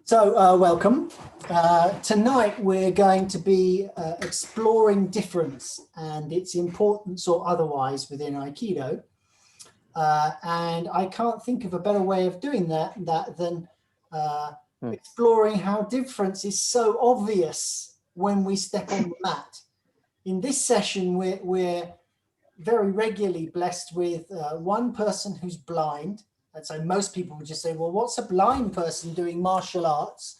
Welcome. Tonight we're going to be exploring difference and its importance or otherwise within Aikido. And I can't think of a better way of doing that than exploring how difference is so obvious when we step on the mat. In this session, we're very regularly blessed with one person who's blind. And so most people would just say, well, what's a blind person doing martial arts?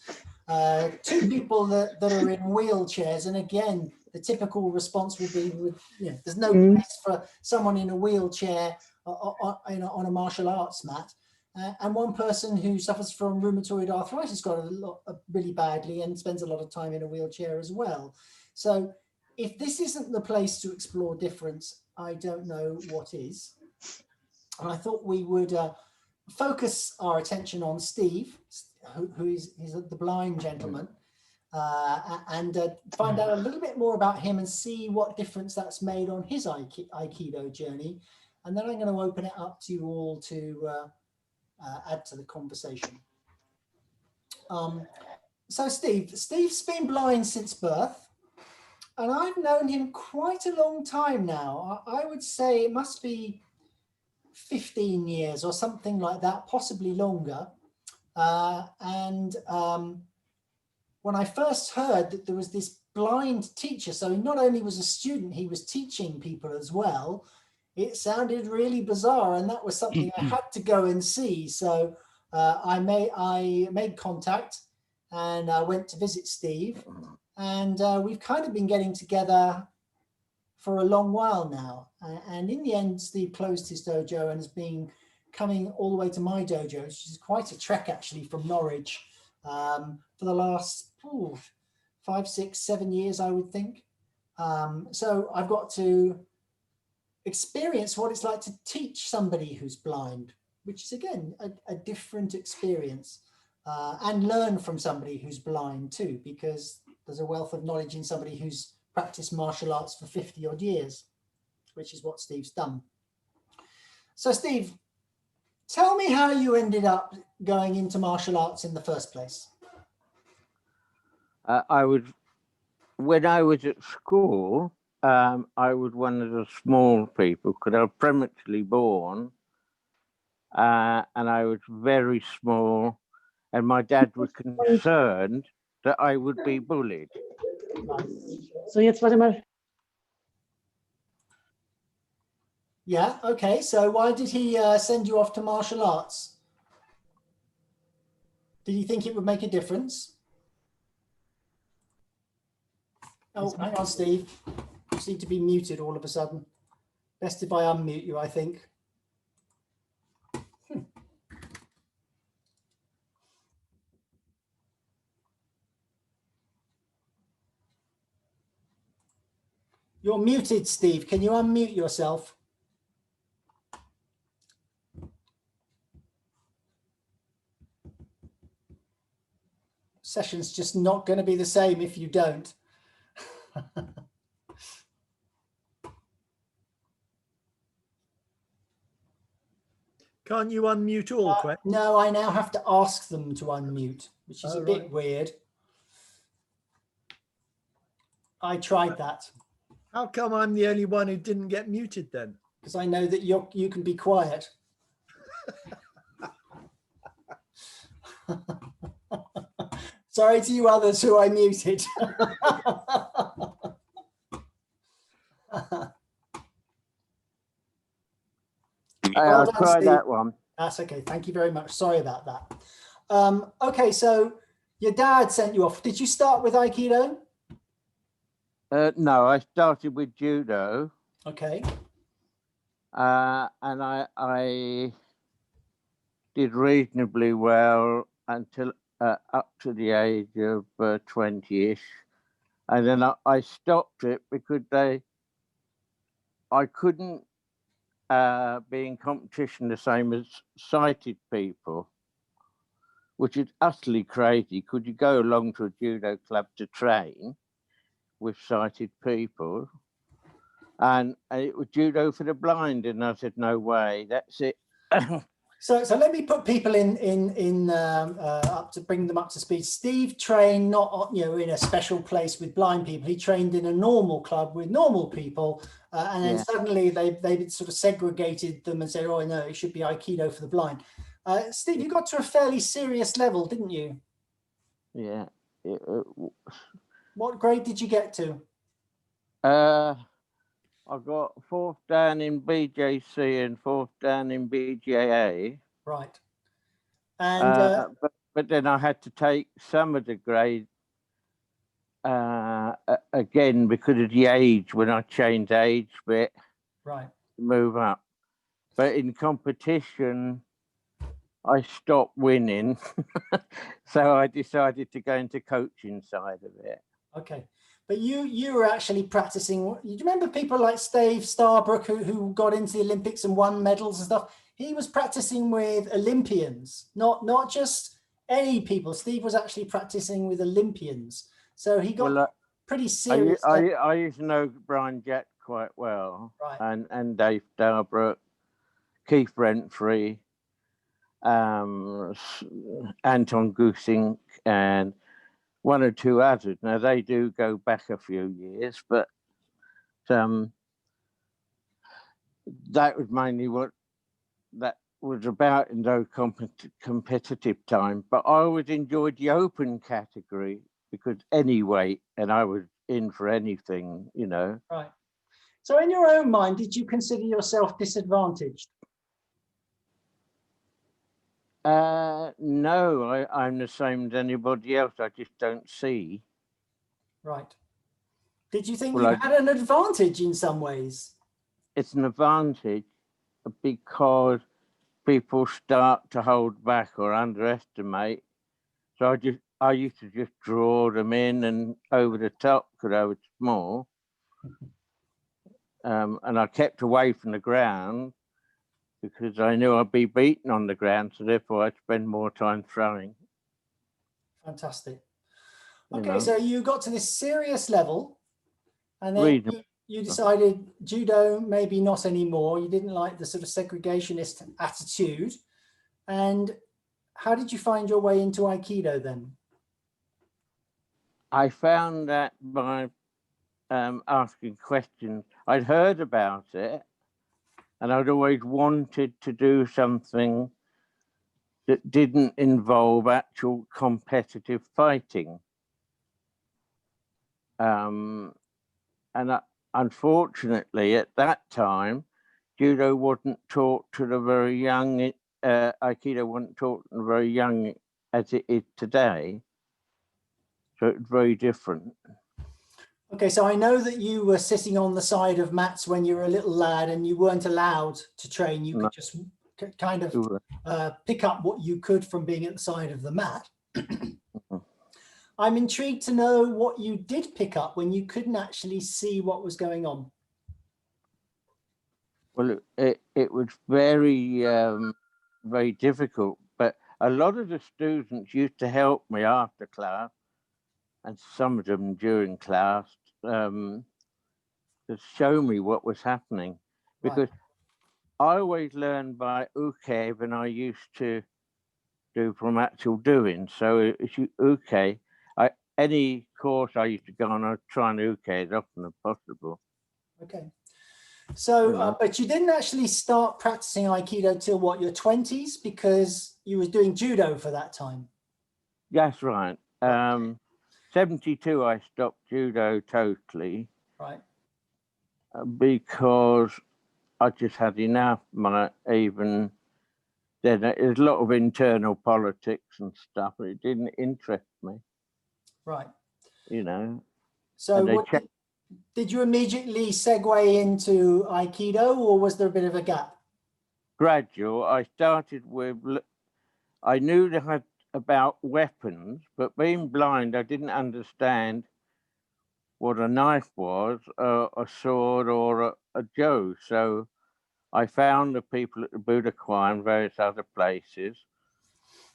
Two people that are in wheelchairs. And again, the typical response will be, there's no place for someone in a wheelchair on a martial arts mat. And one person who suffers from rheumatoid arthritis got really badly and spends a lot of time in a wheelchair as well. So if this isn't the place to explore difference, I don't know what is. And I thought we would focus our attention on Steve, who is the blind gentleman, and find out a little bit more about him and see what difference that's made on his Aikido journey. And then I'm going to open it up to you all to add to the conversation. So Steve's been blind since birth, and I've known him quite a long time now. I would say it must be 15 years or something like that, possibly longer. When I first heard that there was this blind teacher, so he not only was a student, he was teaching people as well, it sounded really bizarre, and that was something I had to go and see. So I made contact and I went to visit Steve, and we've kind of been getting together for a long while now. And in the end, Steve closed his dojo and has been coming all the way to my dojo, which is quite a trek actually from Norwich, for the last 5, 6, 7 years, I would think. So I've got to experience what it's like to teach somebody who's blind, which is again a different experience, and learn from somebody who's blind too, because there's a wealth of knowledge in somebody who's practiced martial arts for 50 odd years, which is what Steve's done. So Steve, tell me how you ended up going into martial arts in the first place. When I was at school, I was one of the small people because I was prematurely born, and I was very small, and my dad was concerned that I would be bullied. So jetzt warte mal. Yeah, okay. So why did he send you off to martial arts? Did he think it would make a difference? Oh, hang on, Steve. You seem to be muted all of a sudden. Best if I unmute you, I think. You're muted, Steve. Can you unmute yourself? Session's just not going to be the same if you don't. Can't you unmute all, Quet? No, I now have to ask them to unmute, which is a bit weird. I tried that. How come I'm the only one who didn't get muted then? Because I know that you can be quiet. Sorry to you others who I muted. I'll try that one. That's okay. Thank you very much. Sorry about that. Okay, so your dad sent you off. Did you start with Aikido? No, I started with judo. Okay. And I did reasonably well until up to the age of 20-ish. And then I stopped it because I couldn't be in competition the same as sighted people, which is utterly crazy. Could you go along to a judo club to train with sighted people? And it was judo for the blind, and I said, no way, that's it. So let me put people in up to bring them up to speed. Steve trained not in a special place with blind people. He trained in a normal club with normal people, and then suddenly they sort of segregated them and said, "Oh no, it should be Aikido for the blind." Steve, you got to a fairly serious level, didn't you? Yeah. What grade did you get to? I got 4th Dan in BJC and 4th Dan in BJA. Right. And but then I had to take some of the grades again because of the age when I changed age bit. Right. Move up. But in competition, I stopped winning. So I decided to go into coaching side of it. Okay. But you were actually practicing. You remember people like Steve Starbrook who got into the Olympics and won medals and stuff? He was practicing with Olympians, not just any people. Steve was actually practicing with Olympians. So he got pretty serious. I used to know Brian Jack quite well, right. and Dave Starbrook, Keith Rentfrey, Anton Gusink, and one or two others. Now they do go back a few years, but that was mainly what that was about in those competitive time. But I always enjoyed the open category because any weight, and I was in for anything, Right. So in your own mind, did you consider yourself disadvantaged? No, I'm the same as anybody else. I just don't see. Right. Did you think you had an advantage in some ways? It's an advantage because people start to hold back or underestimate. So I used to just draw them in and over the top because I was small. And I kept away from the ground because I knew I'd be beaten on the ground. So therefore I'd spend more time throwing. Fantastic. Okay, so you got to this serious level and then you decided judo, maybe not anymore. You didn't like the sort of segregationist attitude. And how did you find your way into Aikido then? I found that by asking questions. I'd heard about it and I'd always wanted to do something that didn't involve actual competitive fighting. And unfortunately, at that time, judo wasn't taught to the very young, Aikido wasn't taught to the very young as it is today. So it's very different. Okay, so I know that you were sitting on the side of mats when you were a little lad and you weren't allowed to train. You could just kind of pick up what you could from being at the side of the mat. I'm intrigued to know what you did pick up when you couldn't actually see what was going on. Well, it was very, very difficult, but a lot of the students used to help me after class and some of them during class to show me what was happening. Because I always learned by uke when I used to do from actual doing. So if you uke, any course I used to go on, I'd try and uke as often as possible. Okay. So, but you didn't actually start practicing Aikido till what, your 20s, because you was doing judo for that time? That's right. 72, I stopped judo totally. Right. Because I just had enough. Even then, there's a lot of internal politics and stuff, but it didn't interest me. Right. So did you immediately segue into Aikido, or was there a bit of a gap? Gradual. I started with, I knew they had about weapons, but being blind, I didn't understand what a knife was, a sword, or a jo. So I found the people at the Budokai and various other places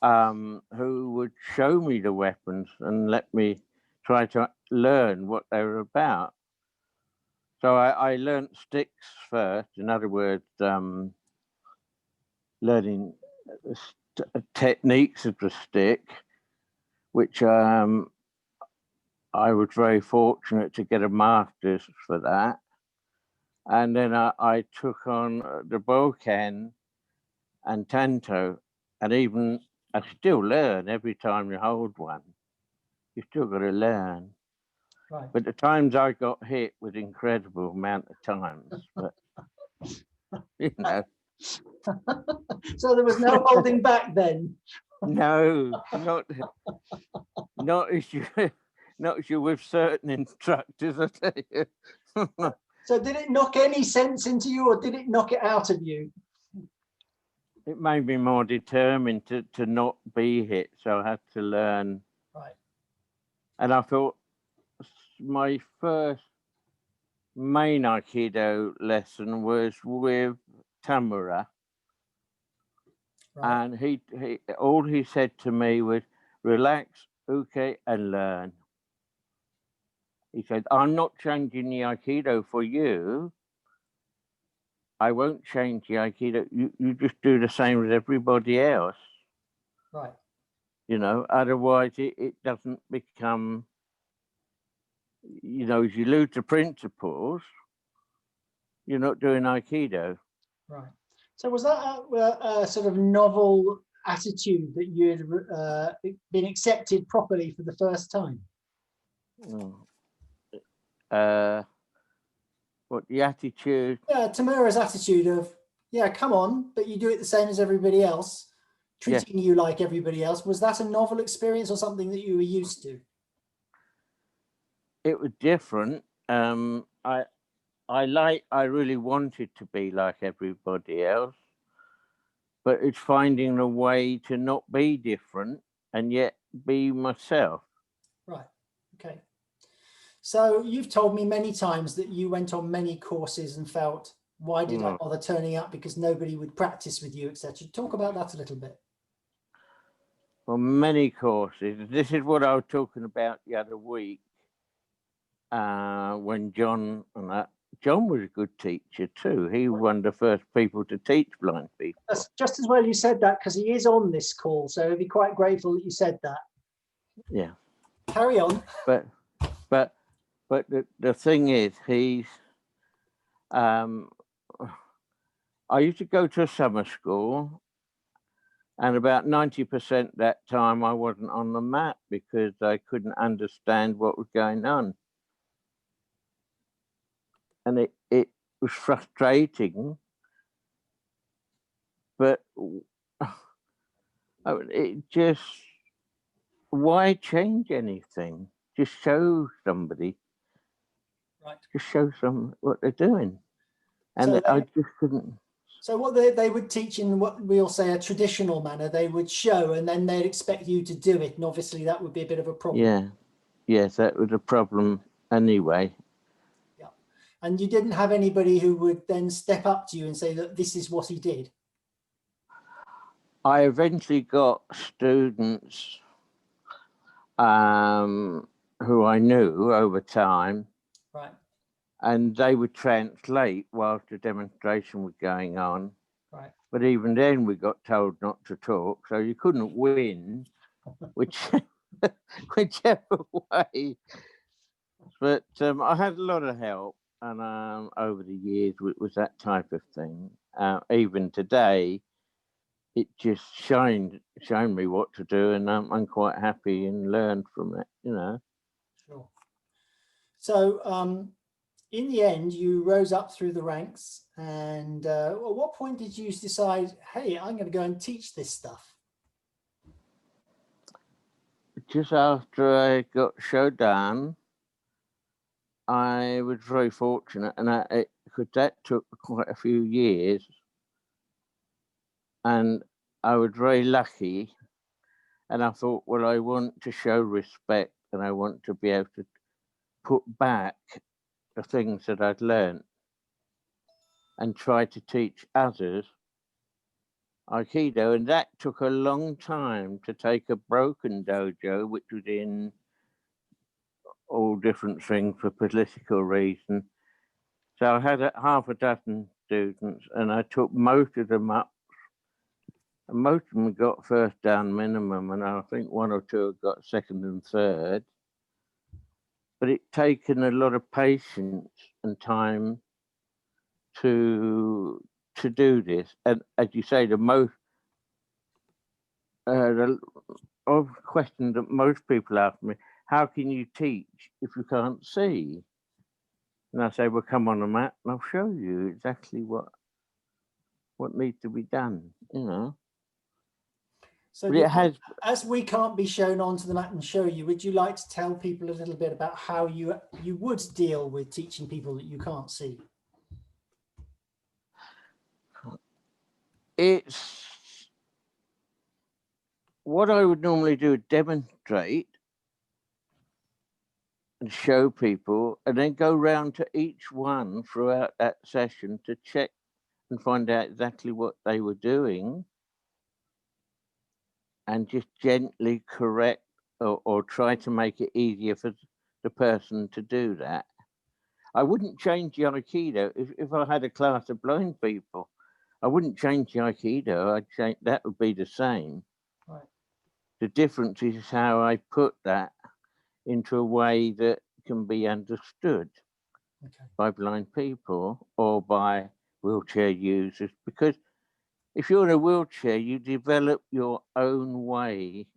who would show me the weapons and let me try to learn what they were about. So I learned sticks first. In other words, learning techniques of the stick, which I was very fortunate to get a master's for that. And then I took on the bokan and tanto, and even I still learn every time you hold one. You still got to learn. Right. But the times I got hit was incredible amount of times. But you know, So there was no holding back then. no, not as you with certain instructors. I tell you. So did it knock any sense into you, or did it knock it out of you? It made me more determined to not be hit, so I had to learn. Right. And I thought my first main aikido lesson was with Tamura, Right. and he all he said to me was, relax, okay, and learn. He said, I'm not changing the aikido for you. I won't change the aikido. You just do the same as everybody else. Right. You know, otherwise it doesn't become, you know, if you lose the principles, you're not doing aikido. Right. So was that a sort of novel attitude that you had been accepted properly for the first time? What the attitude? Yeah, Tamura's attitude of, yeah, come on, but you do it the same as everybody else, treating you like everybody else. Was that a novel experience or something that you were used to? It was different. I really wanted to be like everybody else, but it's finding a way to not be different and yet be myself. Right. Okay. So you've told me many times that you went on many courses and felt, why did I bother turning up, because nobody would practice with you, etc. Talk about that a little bit. Well, many courses. This is what I was talking about the other week when John was a good teacher too. He was one of the first people to teach blind people. That's just as well you said that, because he is on this call, so he'll be quite grateful that you said that. Yeah. Carry on. But the thing is, he's I used to go to a summer school, and about 90% that time I wasn't on the mat because I couldn't understand what was going on. And it was frustrating, but it just, why change anything? Just show somebody. Right. Just show them what they're doing. And So I just couldn't. So what they would teach in what we'll say a traditional manner, they would show and then they'd expect you to do it. And obviously that would be a bit of a problem. Yeah. Yes, that was a problem anyway. Yeah. And you didn't have anybody who would then step up to you and say that this is what he did. I eventually got students who I knew over time. Right. And they would translate whilst the demonstration was going on. Right. But even then we got told not to talk, so you couldn't win, whichever way. But I had a lot of help, and over the years with that type of thing. Even today, it just shown me what to do, and I'm quite happy and learned from it, you know. Sure. So in the end, you rose up through the ranks, and at what point did you decide, hey, I'm going to go and teach this stuff? Just after I got Shodan, I was very fortunate, and that took quite a few years, and I was very lucky, and I thought, well, I want to show respect, and I want to be able to put back the things that I'd learned and try to teach others Aikido. And that took a long time to take a broken dojo, which was in all different things for political reasons. So I had half a dozen students, and I took most of them up And most of them got first down minimum, and I think one or two have got second and third. But it's taken a lot of patience and time to do this. And as you say, the question that most people ask me, how can you teach if you can't see? And I say, well, come on the mat and I'll show you exactly what needs to be done, you know. So But it has, as we can't be shown onto the mat and show you, would you like to tell people a little bit about how you would deal with teaching people that you can't see? it's what I would normally do, demonstrate and show people, and then go round to each one throughout that session to check and find out exactly what they were doing, and just gently correct or try to make it easier for the person to do that. I wouldn't change the aikido if I had a class of blind people. I wouldn't change the aikido. I'd change, that would be the same. Right. The difference is how I put that into a way that can be understood by blind people or by wheelchair users. Because if you're in a wheelchair, you develop your own way.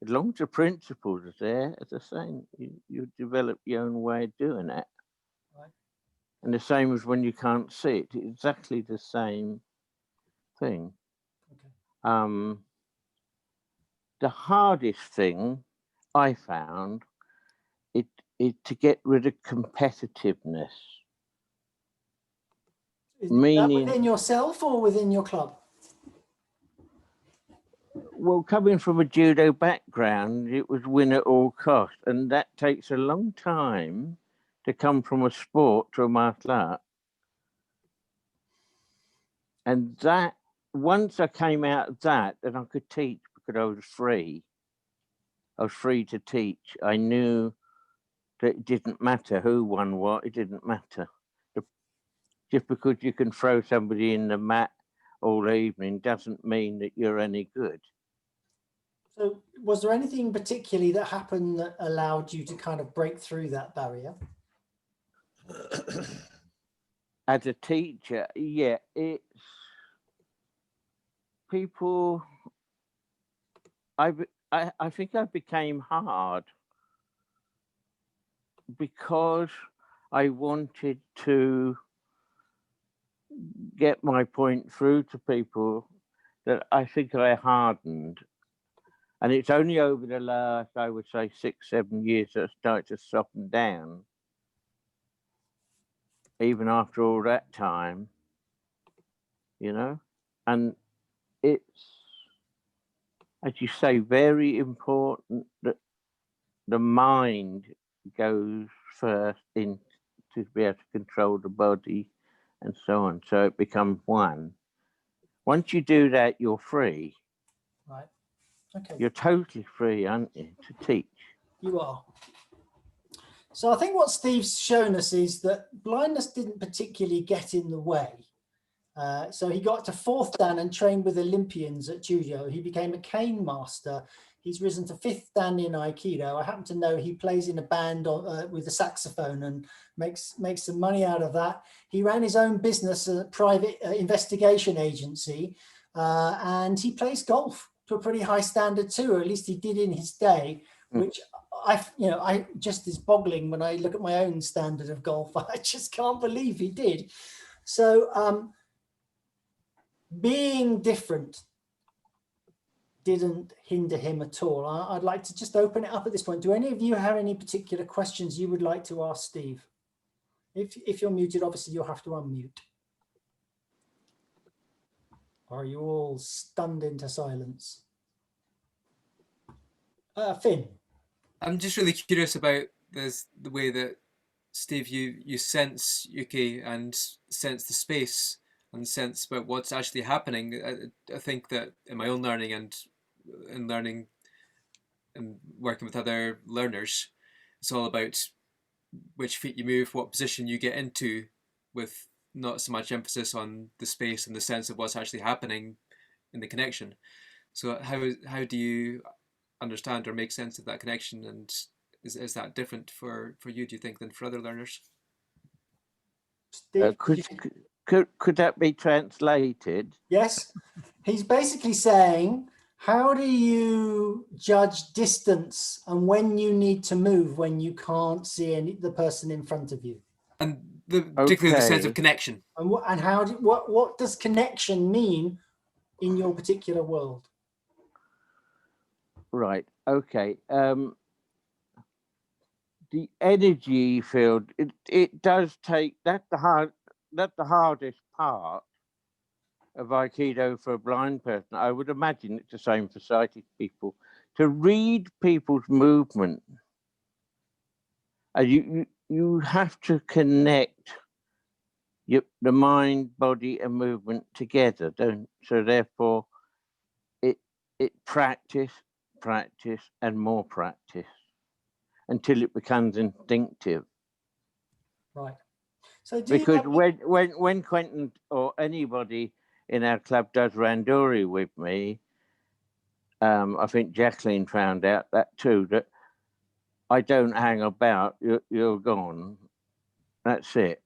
As long as the principles are there, as I say, you develop your own way of doing it. Right. And the same as when you can't see it, it's exactly the same thing. Okay. The hardest thing I found is to get rid of competitiveness. Is Meaning, that within yourself or within your club? well, coming from a judo background, it was win at all costs, and that takes a long time to come from a sport to a martial art. And that, once I came out of that, then I could teach because I was free. I was free to teach. I knew that it didn't matter who won what, it didn't matter. Just because you can throw somebody in the mat all evening doesn't mean that you're any good. So was there anything particularly that happened that allowed you to kind of break through that barrier? As a teacher, yeah, it's people, I think I became hard because I wanted to get my point through to people that I think I hardened. And it's only over the last, I would say, 6, 7 years that I started to soften down. Even after all that time, you know? And it's, as you say, very important that the mind goes first in to be able to control the body and so on. So it becomes one. Once you do that, you're free. Right. Okay. You're totally free, aren't you, to teach? You are. So I think what Steve's shown us is that blindness didn't particularly get in the way. So he got to 4th dan and trained with Olympians at judo. He became a cane master. He's risen to 5th dan in aikido. I happen to know he plays in a band with a saxophone and makes some money out of that. He ran his own business, a private investigation agency, and he plays golf to a pretty high standard too, or at least he did in his day, which I just is boggling when I look at my own standard of golf. I just can't believe he did. So being different didn't hinder him at all. I'd like to just open it up at this point. Do any of you have any particular questions you would like to ask Steve? If you're muted, obviously you'll have to unmute. Or are you all stunned into silence? Finn. I'm just really curious about the way that, Steve, you sense Yuki and sense the space and sense about what's actually happening. I think that in my own learning and in learning and working with other learners, it's all about which feet you move, what position you get into, with not so much emphasis on the space and the sense of what's actually happening the connection. So how do you understand or make sense of that connection, and is that different for you, do you think, than for other learners? Steve, could that be translated? yes, he's basically saying, how do you judge distance and when you need to move when you can't see the person in front of you? And particularly the sense of connection. And how what does connection mean in your particular world? Right. Okay. The energy field. It does take that's the hardest part of Aikido for a blind person. I would imagine it's the same for sighted people. To read people's movement, you have to connect the mind, body, and movement together. So therefore, it practice, and more practice until it becomes instinctive. Right. So because when Quentin or anybody in our club does randori with me, I think Jacqueline found out that too, that I don't hang about. You're gone. That's it.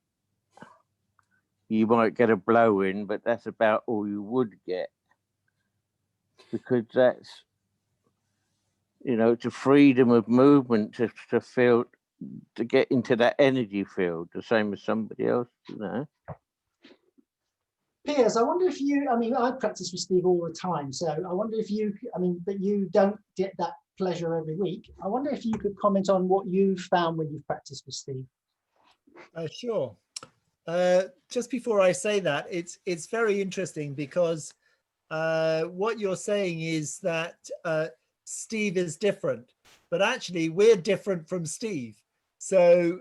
You might get a blow in, but that's about all you would get, because that's, it's a freedom of movement to feel, to get into that energy field, the same as somebody else, Piers, I wonder if you, I practice with Steve all the time, so I wonder if you, but you don't get that pleasure every week. I wonder if you could comment on what you've found when you've practiced with Steve. Sure. Just before I say that, it's very interesting, because what you're saying is that Steve is different, but actually we're different from Steve. So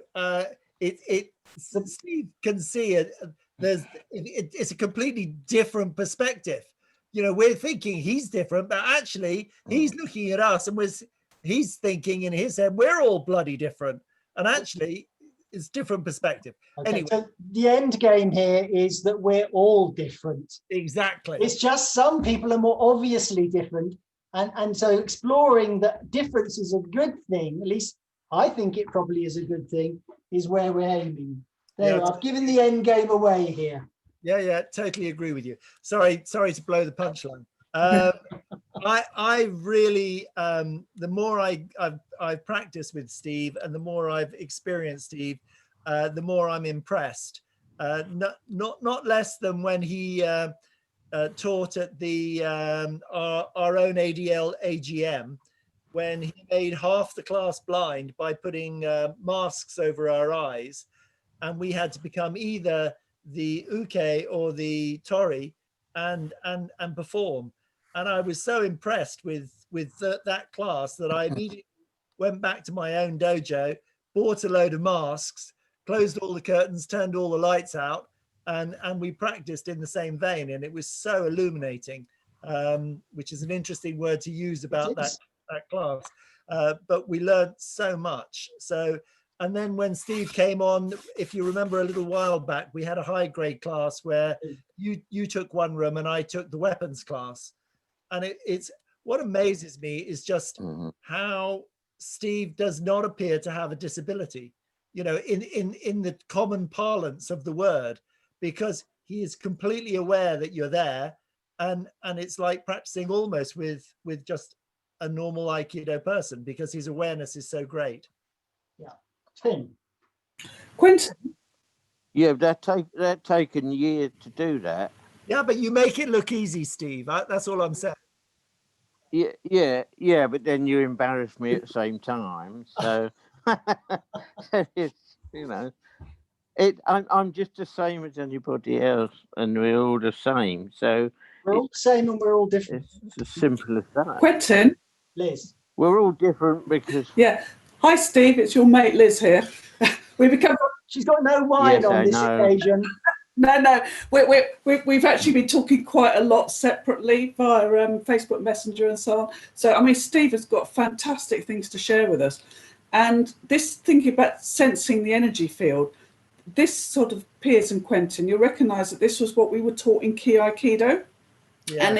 Steve can see it. It's a completely different perspective. We're thinking he's different, but actually he's looking at us and he's thinking in his head, we're all bloody different. And actually it's different perspective. Okay, anyway, so the end game here is that we're all different. Exactly. It's just some people are more obviously different. And so exploring that difference is a good thing, at least I think it probably is a good thing, is where we're aiming. There you are. I've given the end game away here. Yeah, totally agree with you. Sorry to blow the punchline. I really, the more I've practiced with Steve and the more I've experienced Steve, the more I'm impressed. Not less than when he taught at the our own ADL AGM, when he made half the class blind by putting masks over our eyes, and we had to become either the uke or the tori and perform. And I was so impressed with that class that I immediately went back to my own dojo, bought a load of masks, closed all the curtains, turned all the lights out, and we practiced in the same vein. And it was so illuminating, which is an interesting word to use about that class. But we learned so much. And then when Steve came on, if you remember a little while back, we had a high grade class where you took one room and I took the weapons class. And it's what amazes me is just how Steve does not appear to have a disability, in the common parlance of the word, because he is completely aware that you're there. And it's like practicing almost with just a normal Aikido person, because his awareness is so great. Yeah. Tim. Quentin. Yeah, that taken years to do that. Yeah, but you make it look easy, Steve. That's all I'm saying. Yeah, but then you embarrass me at the same time. So it's, I'm just the same as anybody else, and we're all the same. So we're all the same and we're all different. It's as simple as that. Quentin. Liz. We're all different because. Yeah. Hi, Steve. It's your mate Liz here. She's got no wine on this occasion. No. We've actually been talking quite a lot separately via Facebook Messenger and so on. So, Steve has got fantastic things to share with us. And this thinking about sensing the energy field, this sort of Piers and Quentin, you'll recognise that this was what we were taught in Ki Aikido. Yeah. And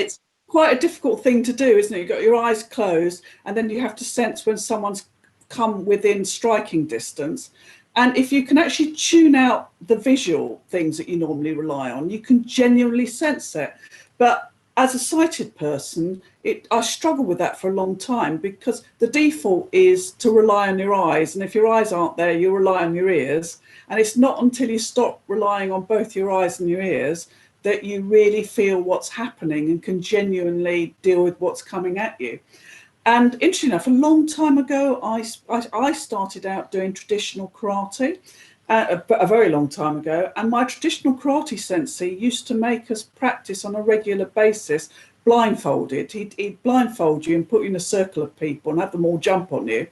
quite a difficult thing to do, isn't it? You've got your eyes closed, and then you have to sense when someone's come within striking distance. And if you can actually tune out the visual things that you normally rely on, you can genuinely sense it. But as a sighted person, I struggle with that for a long time, because the default is to rely on your eyes. And if your eyes aren't there, you rely on your ears. And it's not until you stop relying on both your eyes and your ears that you really feel what's happening and can genuinely deal with what's coming at you. And interesting enough, a long time ago, I started out doing traditional karate, a very long time ago. And my traditional karate sensei used to make us practice on a regular basis, blindfolded. He'd blindfold you and put you in a circle of people and have them all jump on you,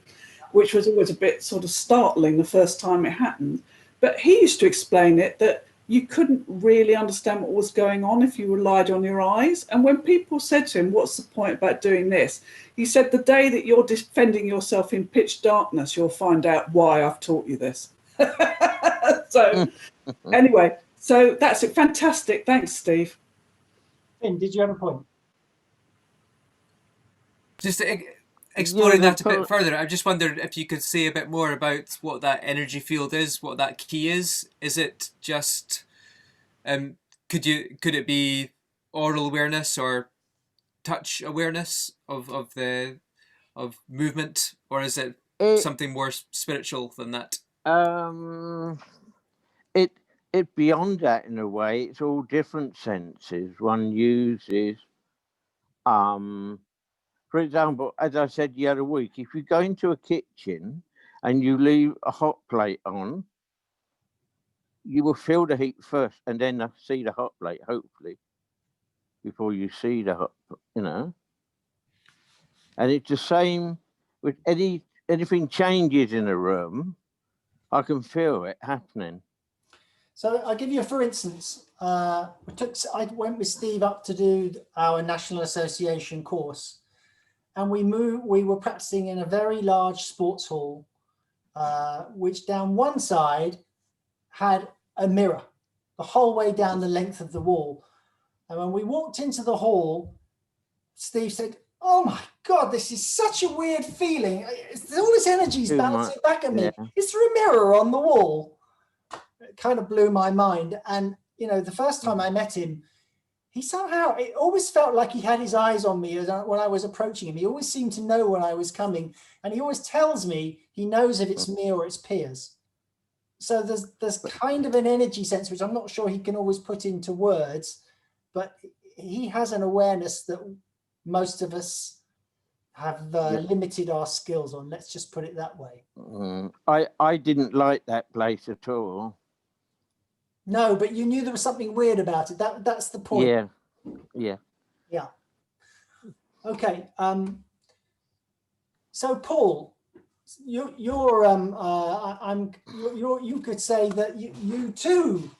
which was always a bit sort of startling the first time it happened. But he used to explain it that you couldn't really understand what was going on if you relied on your eyes. And when people said to him, what's the point about doing this? He said, the day that you're defending yourself in pitch darkness, you'll find out why I've taught you this. So anyway, so that's it. Fantastic. Thanks, Steve. Finn, did you have a point? Just exploring that a bit further, I just wondered if you could say a bit more about what that energy field is, what that key is. Is it just, could it be oral awareness or touch awareness of movement, or is it something more spiritual than that? It beyond that in a way. It's all different senses one uses. For example, as I said the other week, if you go into a kitchen and you leave a hot plate on, you will feel the heat first and then see the hot plate, hopefully, before you see the hot, And it's the same with anything changes in a room, I can feel it happening. So I'll give you, for instance, I went with Steve up to do our National Association course, and we were practicing in a very large sports hall, which down one side had a mirror the whole way down the length of the wall. And when we walked into the hall, Steve said, "Oh my God, this is such a weird feeling. All this energy is bouncing back at me. Yeah. Is there a mirror on the wall?" It kind of blew my mind. And, the first time I met him, he somehow, it always felt like he had his eyes on me when I was approaching him. He always seemed to know when I was coming. And he always tells me he knows if it's me or it's Piers. So there's kind of an energy sense, which I'm not sure he can always put into words, but he has an awareness that most of us have limited our skills on. Let's just put it that way. I didn't like that place at all. No, but you knew there was something weird about it. That's the point. Yeah. Okay. So Paul, you could say that you too.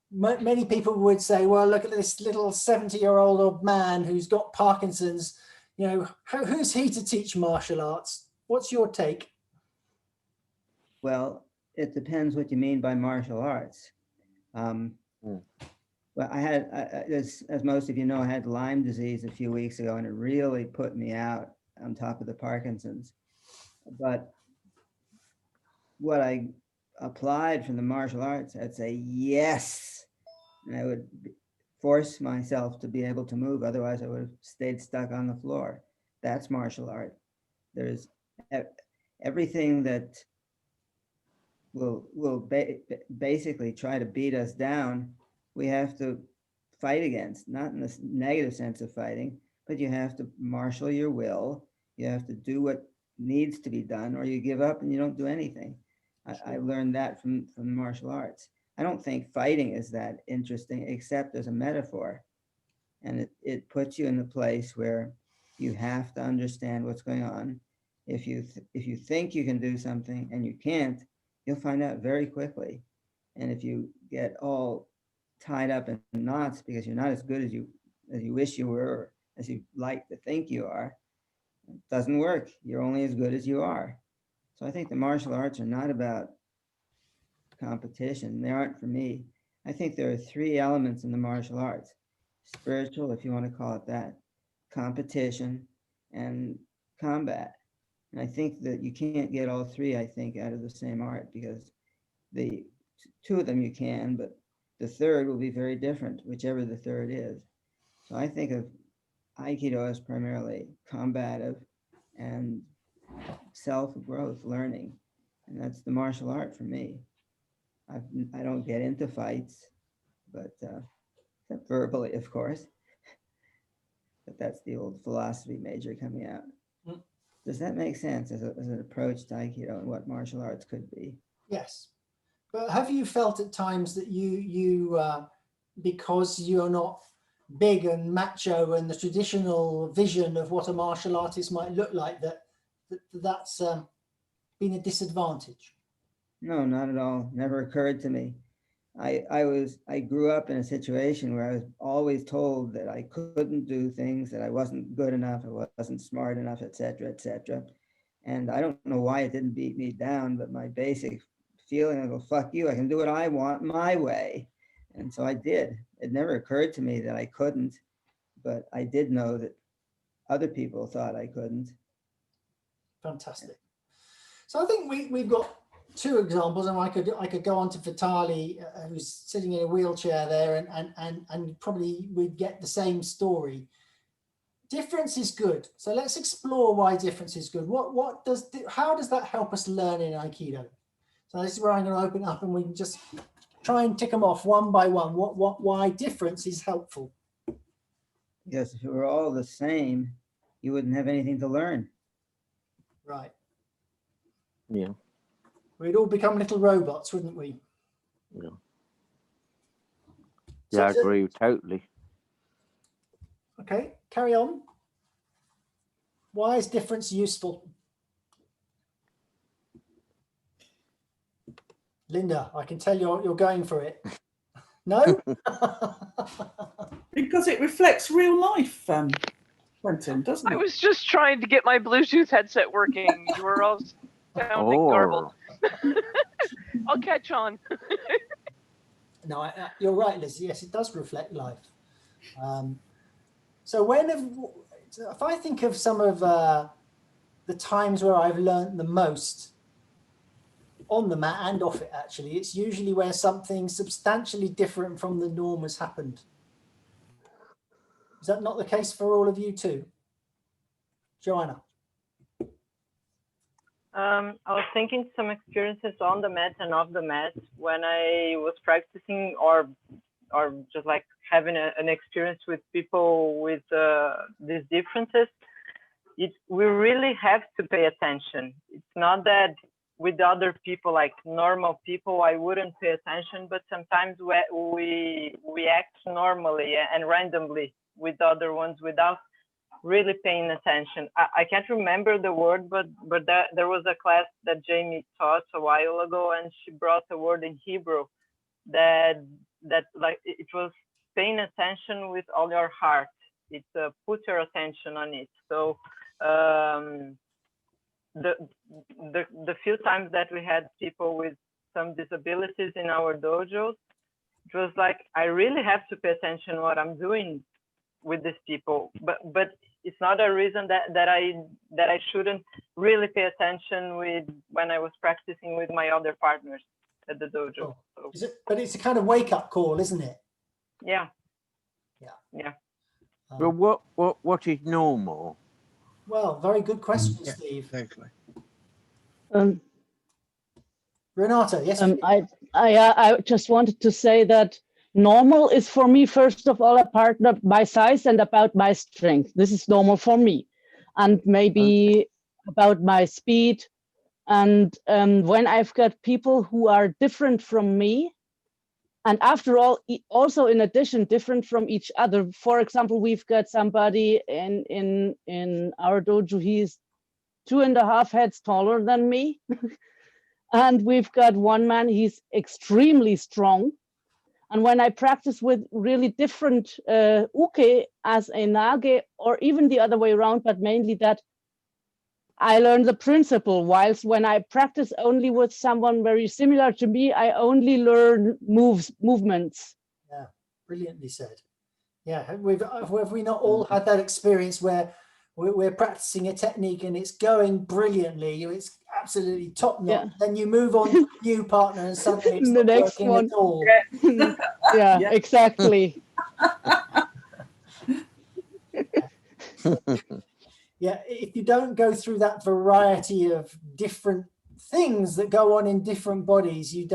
Many people would say, "Well, look at this little 70-year-old old man who's got Parkinson's. Who's he to teach martial arts?" What's your take? Well, it depends what you mean by martial arts. Well, I had, as most of you know, I had Lyme disease a few weeks ago, and it really put me out on top of the Parkinson's. But what I applied from the martial arts, I'd say yes, and I would force myself to be able to move. Otherwise, I would have stayed stuck on the floor. That's martial art. There's everything that will basically try to beat us down. We have to fight against, not in the negative sense of fighting, but you have to marshal your will. You have to do what needs to be done, or you give up and you don't do anything. I learned that from martial arts. I don't think fighting is that interesting, except as a metaphor. And it puts you in the place where you have to understand what's going on. If you think you can do something and you can't, you'll find out very quickly. And if you get all tied up in knots because you're not as good as you wish you were, or as you like to think you are, it doesn't work. You're only as good as you are. So I think the martial arts are not about competition. They aren't for me. I think there are three elements in the martial arts: spiritual, if you want to call it that, competition, and combat. And I think that you can't get all three, I think, out of the same art, because the two of them you can, but the third will be very different, whichever the third is. So I think of Aikido as primarily combative and self-growth, learning. And that's the martial art for me. I don't get into fights, but except verbally, of course. But that's the old philosophy major coming out. Mm. Does that make sense as an approach to Aikido and what martial arts could be? Yes. But have you felt at times that you because you're not big and macho and the traditional vision of what a martial artist might look like, that's been a disadvantage? No, not at all. Never occurred to me. I grew up in a situation where I was always told that I couldn't do things, that I wasn't good enough, I wasn't smart enough, etc., etc. And I don't know why it didn't beat me down, but my basic feeling of, well, fuck you, I can do what I want my way. And so I did. It never occurred to me that I couldn't, but I did know that other people thought I couldn't. Fantastic. So I think we've got two examples, and I could go on to Vitali, who's sitting in a wheelchair there, and probably we'd get the same story. Difference is good. So let's explore why difference is good. How does that help us learn in Aikido? So this is where I'm going to open up, and we can just try and tick them off one by one. Why difference is helpful? Because if it were all the same, you wouldn't have anything to learn. Right. Yeah. We'd all become little robots, wouldn't we? Yeah. So Yeah, I agree totally. Okay, carry on. Why is difference useful? Linda, I can tell you're going for it. No? Because it reflects real life, Quentin, doesn't it? I was just trying to get my Bluetooth headset working. You were all sounding garbled. I'll catch on. No, you're right, Liz. Yes, it does reflect life. So if I think of some of the times where I've learned the most on the mat and off it, actually, it's usually where something substantially different from the norm has happened. Is that not the case for all of you too? Joanna? I was thinking some experiences on the mat and off the mat when I was practicing, or just like having an experience with people with these differences. We really have to pay attention. It's not that with other people, like normal people, I wouldn't pay attention, but sometimes we act normally and randomly with other ones without really paying attention. I can't remember the word, but there was a class that Jamie taught a while ago, and she brought a word in Hebrew that like it was paying attention with all your heart. It's put your attention on it. So the few times that we had people with some disabilities in our dojos, it was like I really have to pay attention what I'm doing with these people, but it's not a reason that I shouldn't really pay attention with when I was practicing with my other partners at the dojo. Oh. So. But it's a kind of wake-up call, isn't it? Yeah. Yeah. Yeah. Well, what is normal? Well, very good question, Steve. Exactly. Renata, yes. I just wanted to say that normal is for me, first of all, a part of my size and about my strength. This is normal for me. And maybe about my speed. And when I've got people who are different from me, and after all, also in addition, different from each other. For example, we've got somebody in our dojo, he's 2.5 heads taller than me. And we've got one man, he's extremely strong. And when I practice with really different uke as a nage, or even the other way around, but mainly that, I learned the principle, whilst when I practice only with someone very similar to me, I only learn movements. Yeah, brilliantly said. Yeah, have we not all had that experience where we're practicing a technique and it's going brilliantly, it's absolutely top notch, then you move on to a new partner and suddenly it's The not next working one. at all. Yeah, Yeah. exactly. Yeah, if you don't go through that variety of different things that go on in different bodies, you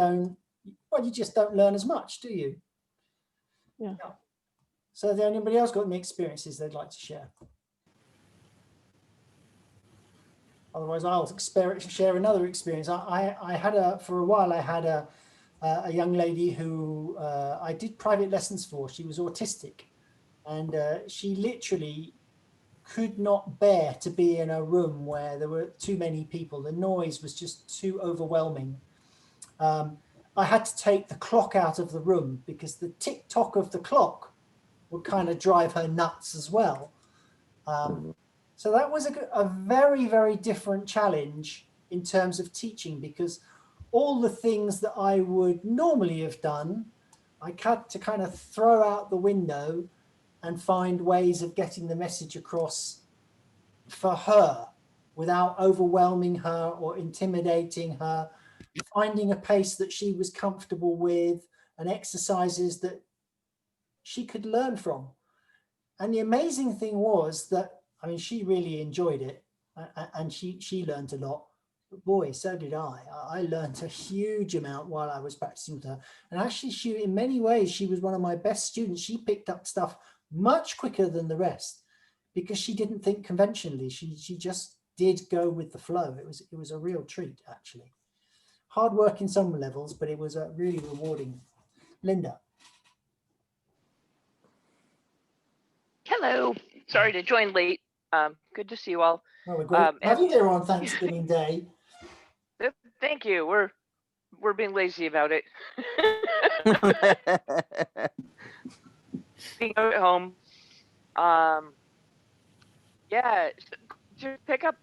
just don't learn as much, do you? Yeah. So has anybody else got any experiences they'd like to share? Otherwise, I'll share another experience. I had for a while, I had a young lady who I did private lessons for. She was autistic, and she literally could not bear to be in a room where there were too many people. The noise was just too overwhelming. I had to take the clock out of the room because the tick-tock of the clock would kind of drive her nuts as well. So that was a very, very different challenge in terms of teaching, because all the things that I would normally have done, I had to kind of throw out the window and find ways of getting the message across for her without overwhelming her or intimidating her, finding a pace that she was comfortable with and exercises that she could learn from. And the amazing thing was that, I mean, she really enjoyed it and she learned a lot. But boy, so did I. I learned a huge amount while I was practicing with her. And actually, in many ways, she was one of my best students. She picked up stuff much quicker than the rest because she didn't think conventionally. She just did go with the flow. It was a real treat, actually. Hard work in some levels, but it was really rewarding. Linda. Hello. Sorry to join late. Good to see you all. Oh, we're great. Have you there on Thanksgiving Day? Thank you. We're being lazy about it. Being at home. Yeah, to pick up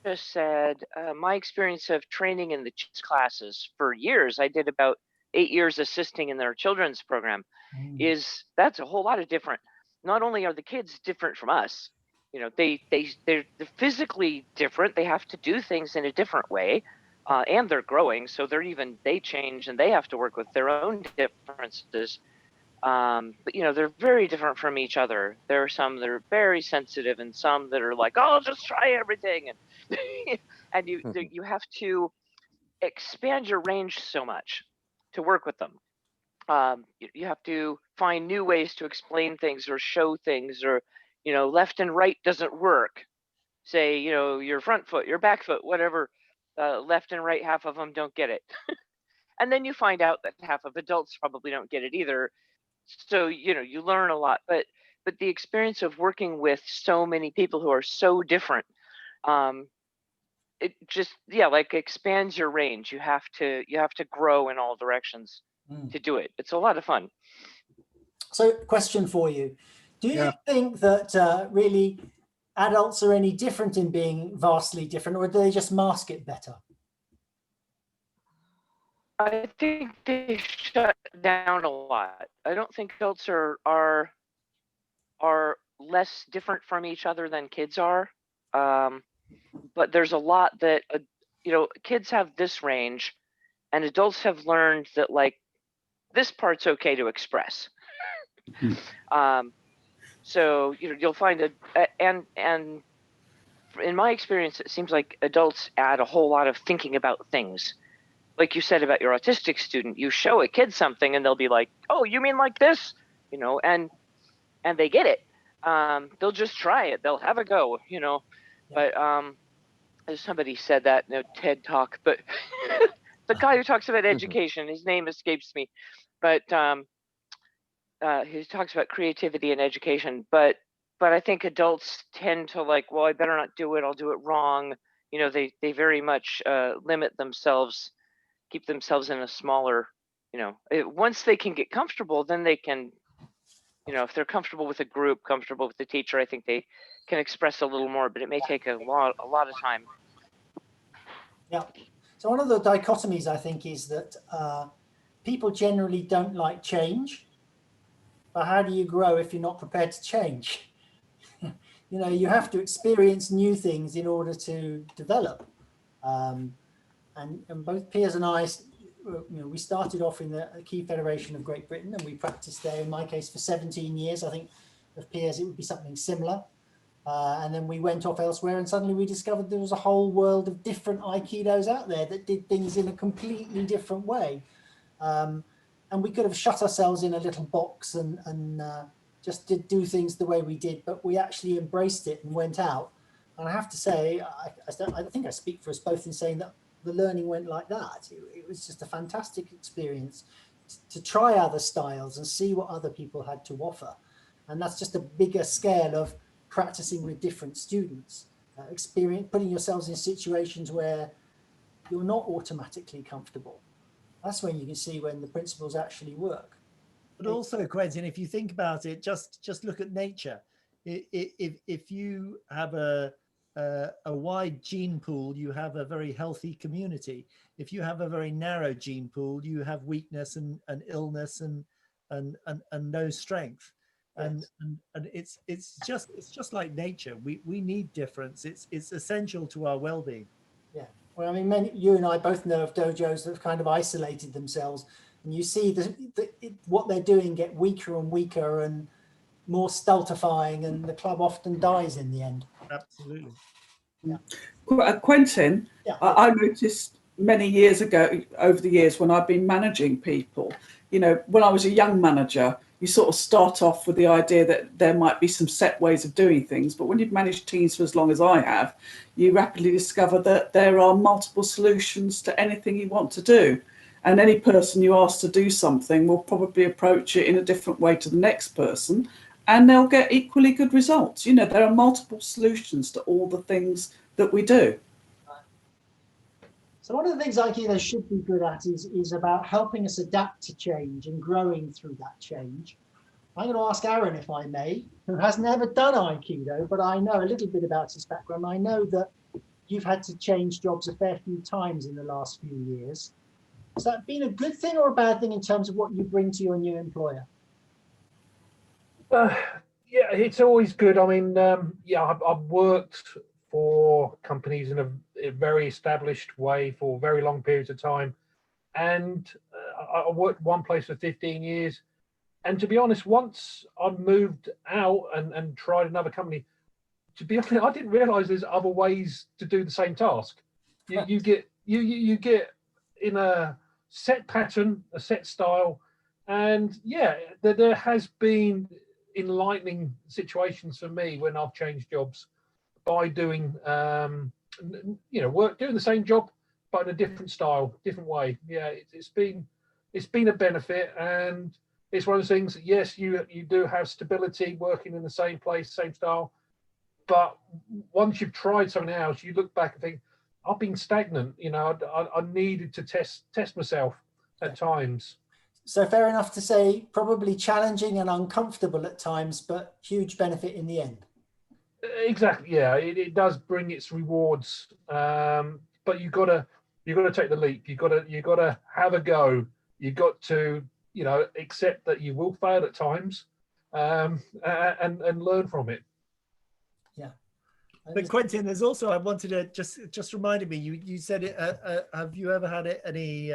just said, my experience of training in the chess classes for years, I did about 8 years assisting in their children's program, that's a whole lot of different. Not only are the kids different from us, you know, they're physically different. They have to do things in a different way, and they're growing, so they change and they have to work with their own differences. But you know, they're very different from each other. There are some that are very sensitive and some that are like, oh, I'll just try everything, and and you have to expand your range so much to work with them. You have to find new ways to explain things or show things, or you know, left and right doesn't work. Say, you know, your front foot, your back foot, whatever, left and right, half of them don't get it. And then you find out that half of adults probably don't get it either. So you know, you learn a lot, but the experience of working with so many people who are so different, it just, yeah, like expands your range. You have to grow in all directions to do it. It's a lot of fun. So question for you, do you think that really adults are any different in being vastly different, or do they just mask it better? I think they shut down a lot. I don't think adults are less different from each other than kids are. But there's a lot that, you know, kids have this range and adults have learned that like this part's okay to express. So, you know, you'll find and in my experience, it seems like adults add a whole lot of thinking about things. Like you said about your autistic student, you show a kid something and they'll be like, oh, you mean like this? You know, and they get it. They'll just try it. They'll have a go, you know. But somebody said that in a TED talk, but the guy who talks about education, his name escapes me, but he talks about creativity and education. But I think adults tend to like, well, I better not do it. I'll do it wrong. You know, they very much limit themselves, keep themselves in a smaller, you know, once they can get comfortable, then they can, you know, if they're comfortable with a group, comfortable with the teacher, I think they can express a little more, but it may take a lot of time. Yeah. So one of the dichotomies, I think, is that people generally don't like change. but how do you grow if you're not prepared to change? You know, you have to experience new things in order to develop. And both Piers and I, you know, we started off in the Key Federation of Great Britain, and we practiced there, in my case, for 17 years. I think of Piers, it would be something similar. And then we went off elsewhere, and suddenly we discovered there was a whole world of different Aikidos out there that did things in a completely different way. And we could have shut ourselves in a little box and just did do things the way we did, but we actually embraced it and went out. And I have to say, I think I speak for us both in saying that the learning went like that. It was just a fantastic experience to try other styles and see what other people had to offer. And that's just a bigger scale of practicing with different students, putting yourselves in situations where you're not automatically comfortable. That's when you can see when the principles actually work. But also, Quentin, if you think about it, just look at nature. If you have a wide gene pool, you have a very healthy community. If you have a very narrow gene pool, you have weakness and illness and no strength. Yes. And it's just like nature. We need difference. It's essential to our well-being. Yeah. Well, I mean, you and I both know of dojos that have kind of isolated themselves, and you see what they're doing get weaker and weaker and more stultifying, and the club often dies in the end. Absolutely. Yeah. Quentin, Yeah. I noticed many years ago, over the years when I've been managing people, you know, when I was a young manager, you sort of start off with the idea that there might be some set ways of doing things. But when you've managed teams for as long as I have, you rapidly discover that there are multiple solutions to anything you want to do. And any person you ask to do something will probably approach it in a different way to the next person, and they'll get equally good results. You know, there are multiple solutions to all the things that we do. So one of the things Aikido should be good at is about helping us adapt to change and growing through that change. I'm going to ask Aaron, if I may, who has never done Aikido, but I know a little bit about his background. I know that you've had to change jobs a fair few times in the last few years. Has that been a good thing or a bad thing in terms of what you bring to your new employer? Yeah, it's always good. I mean, I've worked for companies in a very established way for very long periods of time. And I worked one place for 15 years. And to be honest, once I moved out and tried another company, to be honest, I didn't realize there's other ways to do the same task. You get in a set pattern, a set style. And yeah, there has been enlightening situations for me when I've changed jobs by doing doing the same job but in a different style, different way. Yeah, it's been a benefit, and it's one of those things that, yes, you do have stability working in the same place, same style, but once you've tried something else, you look back and think, I've been stagnant. You know, I needed to test myself at times. So fair enough to say probably challenging and uncomfortable at times, but huge benefit in the end. Exactly. Yeah, it does bring its rewards, but you gotta take the leap. You gotta have a go. You got to accept that you will fail at times, and learn from it. Yeah. But Quentin, there's also, I wanted to just reminded me. You said it. Have you ever had any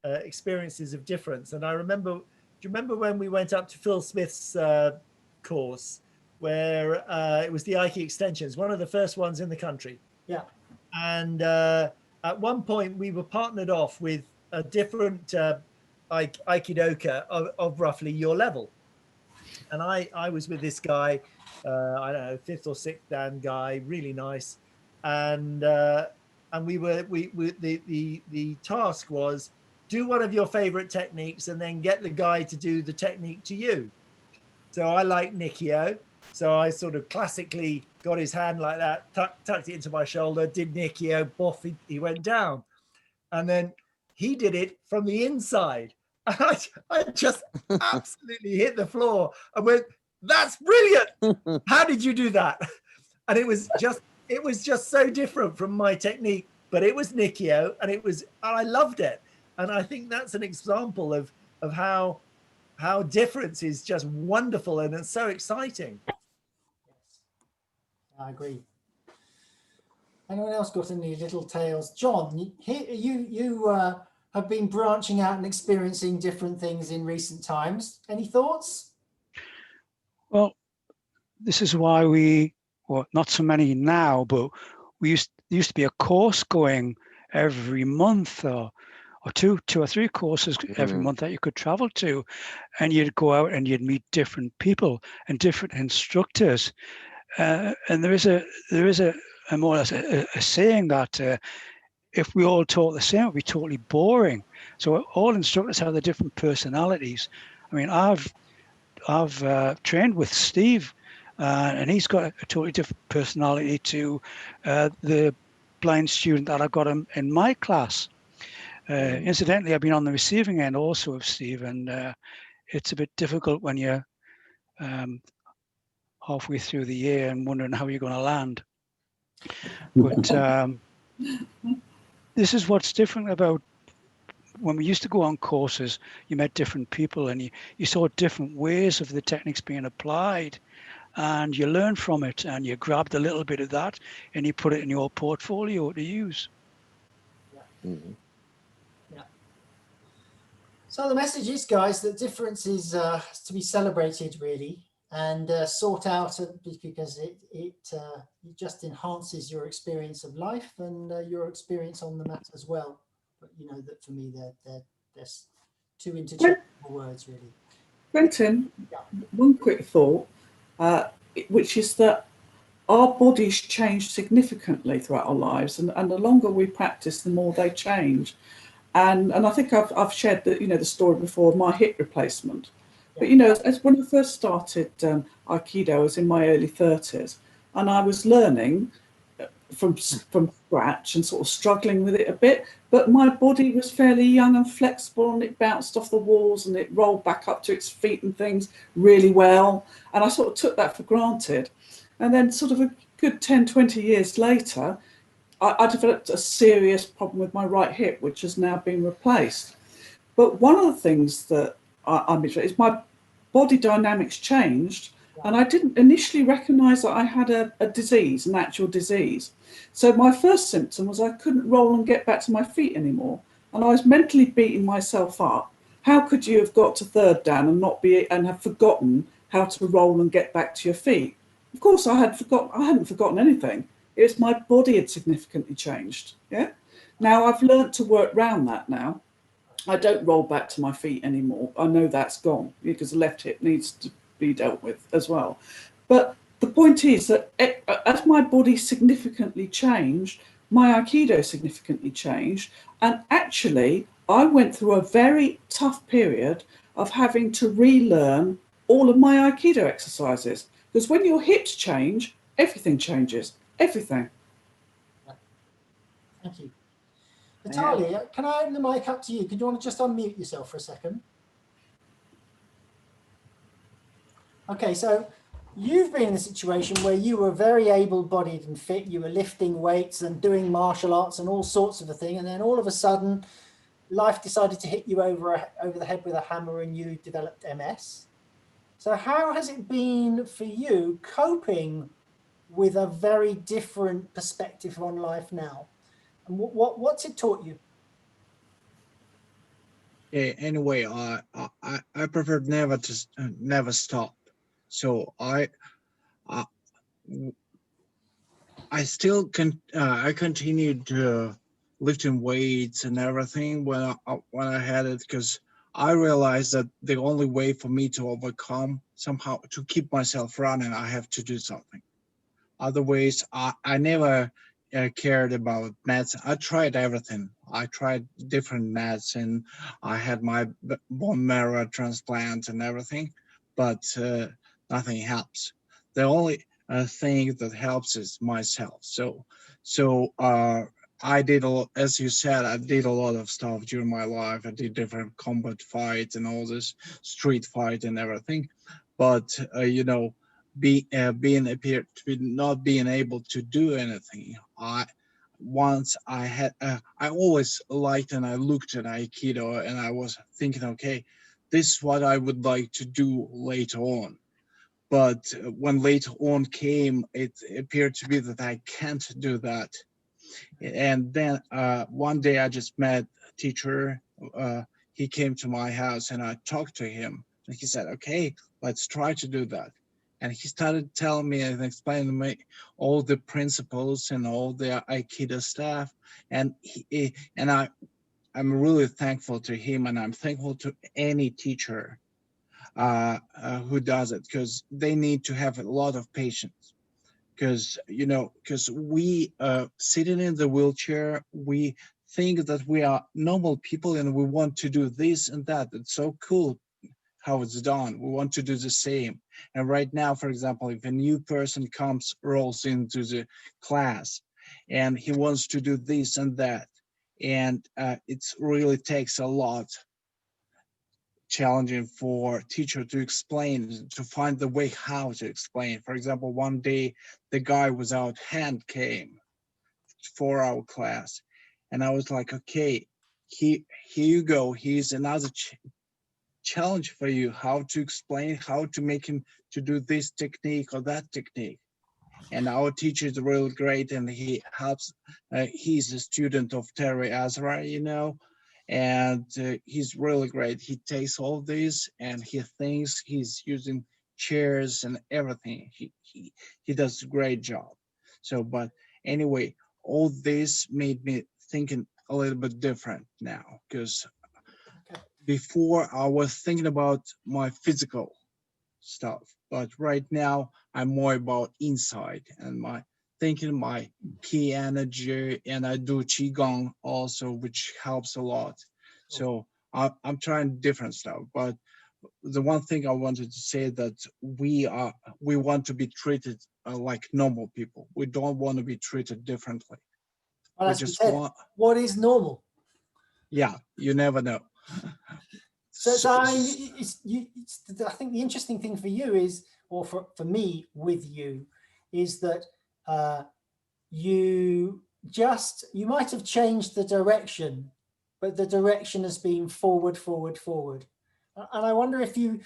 experiences of difference? And I remember. Do you remember when we went up to Phil Smith's course, where it was the Aiki extensions, one of the first ones in the country? Yeah. And at one point we were partnered off with a different Aikidoka of roughly your level. And I was with this guy, I don't know, 5th or 6th Dan guy, really nice. And the task was, do one of your favorite techniques and then get the guy to do the technique to you. So I like Nikio. So I sort of classically got his hand like that, tucked it into my shoulder, did Nikio, boff, he went down. And then he did it from the inside. And I just absolutely hit the floor and went, that's brilliant. How did you do that? And it was just so different from my technique, but it was Nikio, and I loved it. And I think that's an example of how how difference is just wonderful and it's so exciting. Yes, I agree. Anyone else got any little tales? John, you have been branching out and experiencing different things in recent times. Any thoughts? Well, this is why well, not so many now, but there used to be a course going every month, or two or three courses every month that you could travel to, and you'd go out and you'd meet different people and different instructors. And there is a more or less a saying that if we all taught the same, it would be totally boring. So all instructors have their different personalities. I mean, I've trained with Steve, and he's got a totally different personality to the blind student that I got in my class. Incidentally, I've been on the receiving end also of Steve, and it's a bit difficult when you're halfway through the year and wondering how you're going to land. But this is what's different about when we used to go on courses. You met different people and you saw different ways of the techniques being applied, and you learned from it, and you grabbed a little bit of that and you put it in your portfolio to use. Yeah. Yeah. So the message is, guys, that difference is to be celebrated, really, and sought out, because it just enhances your experience of life and your experience on the mat as well. But you know that for me, there's two interchangeable words, really. Quentin, one quick thought, which is that our bodies change significantly throughout our lives, and the longer we practice, the more they change. And I think I've shared the story before of my hip replacement. But as when I first started Aikido, I was in my early 30s, and I was learning from scratch and sort of struggling with it a bit. But my body was fairly young and flexible, and it bounced off the walls and it rolled back up to its feet and things really well. And I sort of took that for granted. And then sort of a good 10, 20 years later, I developed a serious problem with my right hip, which has now been replaced. But one of the things that I'm interested is my body dynamics changed, and I didn't initially recognise that I had a disease, an actual disease. So my first symptom was I couldn't roll and get back to my feet anymore, and I was mentally beating myself up. How could you have got to third down and have forgotten how to roll and get back to your feet? Of course, I hadn't forgotten anything. It's my body had significantly changed. Yeah. Now I've learned to work around that now. I don't roll back to my feet anymore. I know that's gone because the left hip needs to be dealt with as well. But the point is that as my body significantly changed, my Aikido significantly changed. And actually, I went through a very tough period of having to relearn all of my Aikido exercises. Because when your hips change, everything changes. Everything. Thank you. Natalia, can I open the mic up to you? Could you want to just unmute yourself for a second? Okay, so you've been in a situation where you were very able-bodied and fit. You were lifting weights and doing martial arts and all sorts of a thing, and then all of a sudden, life decided to hit you over the head with a hammer, and you developed MS. So how has it been for you coping with a very different perspective on life now? And what's it taught you? Anyway, I prefer never stop. So I still I continued lifting weights and everything when I had it, because I realized that the only way for me to overcome, somehow to keep myself running, I have to do something. Otherwise, I never cared about meds. I tried everything. I tried different meds, and I had my bone marrow transplant and everything, but nothing helps. The only thing that helps is myself. So I did as you said, I did a lot of stuff during my life. I did different combat fights and all this street fight and everything, but not being able to do anything. I always liked and I looked at Aikido, and I was thinking, okay, this is what I would like to do later on. But when later on came, it appeared to be that I can't do that. And then one day I just met a teacher. He came to my house and I talked to him. And he said, okay, let's try to do that. And he started telling me and explaining to me all the principles and all the aikido stuff. And I'm really thankful to him, and I'm thankful to any teacher who does it, because they need to have a lot of patience. Because we sitting in the wheelchair, we think that we are normal people and we want to do this and that. It's so cool how it's done. We want to do the same. And right now, for example, if a new person rolls into the class and he wants to do this and that, and it really takes a lot challenging for teacher to explain, to find the way how to explain. For example, one day the guy without hand came for our class, and I was like, okay, here you go. Here's another challenge for you, how to explain, how to make him to do this technique or that technique. And our teacher is really great, and he helps. He's a student of Terry Azra, and he's really great. He takes all this and he thinks, he's using chairs and everything. He does a great job. So, but anyway, all this made me thinking a little bit different now, because before I was thinking about my physical stuff, but right now I'm more about inside and my thinking, my key energy, and I do qigong also, which helps a lot. So I'm trying different stuff. But the one thing I wanted to say that we want to be treated like normal people. We don't want to be treated differently. Well, as we said, what is normal? Yeah, you never know. So I mean, I think the interesting thing for you is, or for me with you, is that you might have changed the direction, but the direction has been forward, forward, forward. And I wonder if you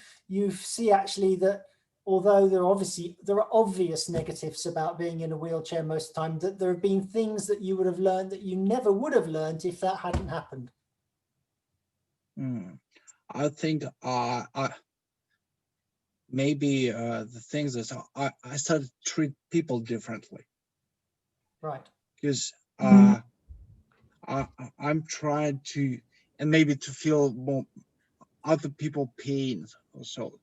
see actually that although there are obvious negatives about being in a wheelchair most of the time, that there have been things that you would have learned that you never would have learned if that hadn't happened. I think maybe the things that I started to treat people differently. Right. Because I'm trying to, and maybe to feel more other people pain, also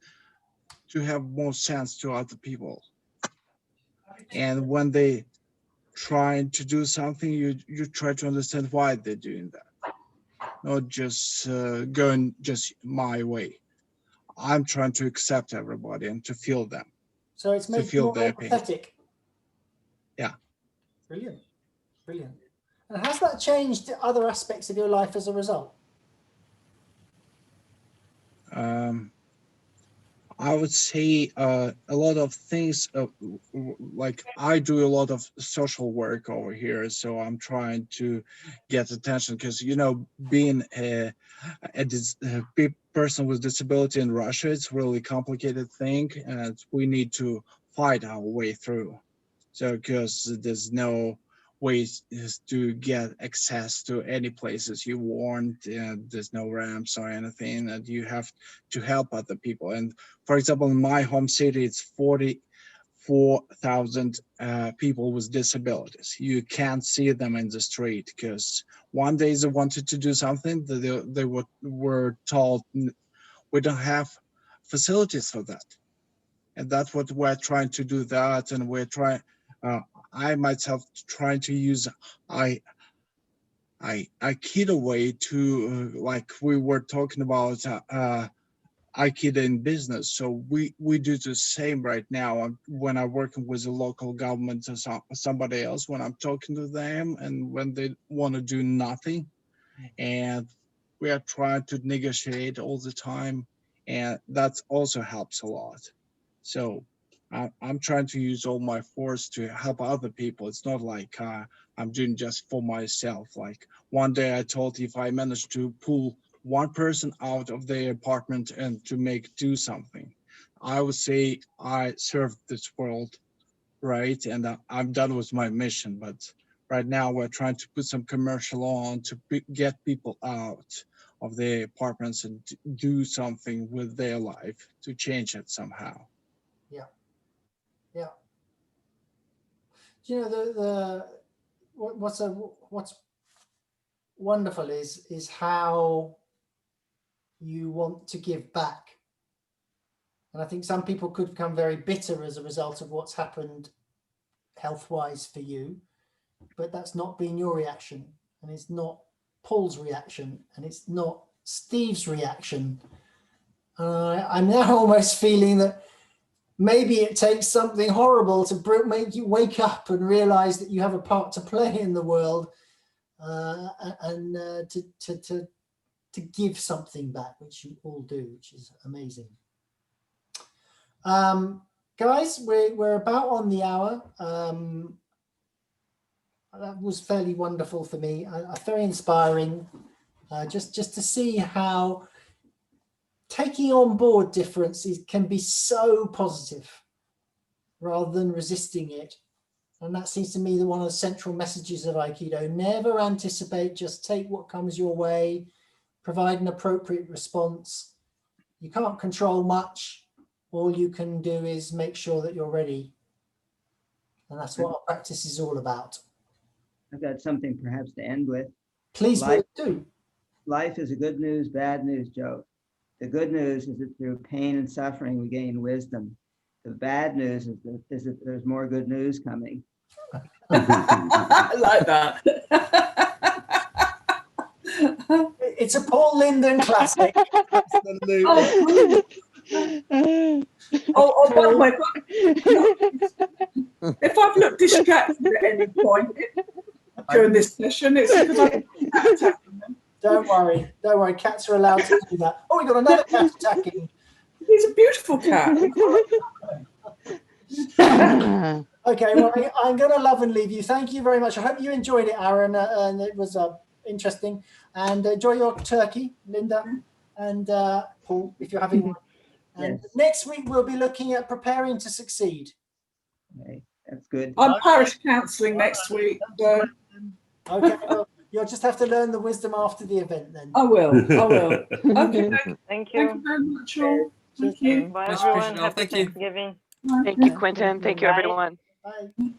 to have more sense to other people. And when they trying to do something, you try to understand why they're doing that, not just going just my way. I'm trying to accept everybody and to feel them. So it's made you more empathetic. Yeah. Brilliant. Brilliant. And has that changed other aspects of your life as a result? I would say a lot of things, like I do a lot of social work over here, so I'm trying to get attention because, being a person with disability in Russia, it's a really complicated thing, and we need to fight our way through. So because there's no ways to get access to any places you want, and there's no ramps or anything, and you have to help other people. And for example, in my home city, it's 44,000 people with disabilities. You can't see them in the street because one day they wanted to do something, they were told we don't have facilities for that. And that's what we're trying to do that, and we're trying. I myself trying to use aikido way to like we were talking about aikido in business. So we do the same right now. When I'm working with a local government or somebody else, when I'm talking to them and when they want to do nothing, and we are trying to negotiate all the time, and that also helps a lot. So I'm trying to use all my force to help other people. It's not like I'm doing just for myself. Like one day I told if I manage to pull one person out of their apartment and to do something. I would say I served this world, right? And I'm done with my mission, but right now we're trying to put some commercial on to get people out of their apartments and do something with their life to change it somehow. Yeah. Yeah. You know, what's wonderful is how you want to give back. And I think some people could become very bitter as a result of what's happened health-wise for you, but that's not been your reaction, and it's not Paul's reaction, and it's not Steve's reaction. I'm now almost feeling that maybe it takes something horrible to make you wake up and realize that you have a part to play in the world, and to give something back, which you all do, which is amazing. Guys, we're about on the hour. That was fairly wonderful for me. Very inspiring, just to see how taking on board differences can be so positive rather than resisting it. And that seems to me one of the central messages of Aikido. Never anticipate, just take what comes your way, provide an appropriate response. You can't control much. All you can do is make sure that you're ready. And that's what our practice is all about. I've got something perhaps to end with. Please do. Life is a good news, bad news joke. The good news is that through pain and suffering, we gain wisdom. The bad news is that there's more good news coming. I like that. It's a Paul Linden classic. Oh, by the way, if I've looked distracted at any point during this session, it's because I'm attacking them. Don't worry. Cats are allowed to do that. Oh, we got another cat attacking. He's a beautiful cat. Okay, well, I'm going to love and leave you. Thank you very much. I hope you enjoyed it, Aaron, and it was interesting. And enjoy your turkey, Linda, and Paul, if you're having one. And Yes. next week, we'll be looking at preparing to succeed. Okay, that's good. I'm parish counselling next week. So. Okay, well, you'll just have to learn the wisdom after the event then. I will. Okay. Thank Thank you very much, all. Thank you. Bye, Much everyone. appreciated. Happy Thank you. Thanksgiving. Thank you, Quentin. Thank you, Bye. everyone. Bye.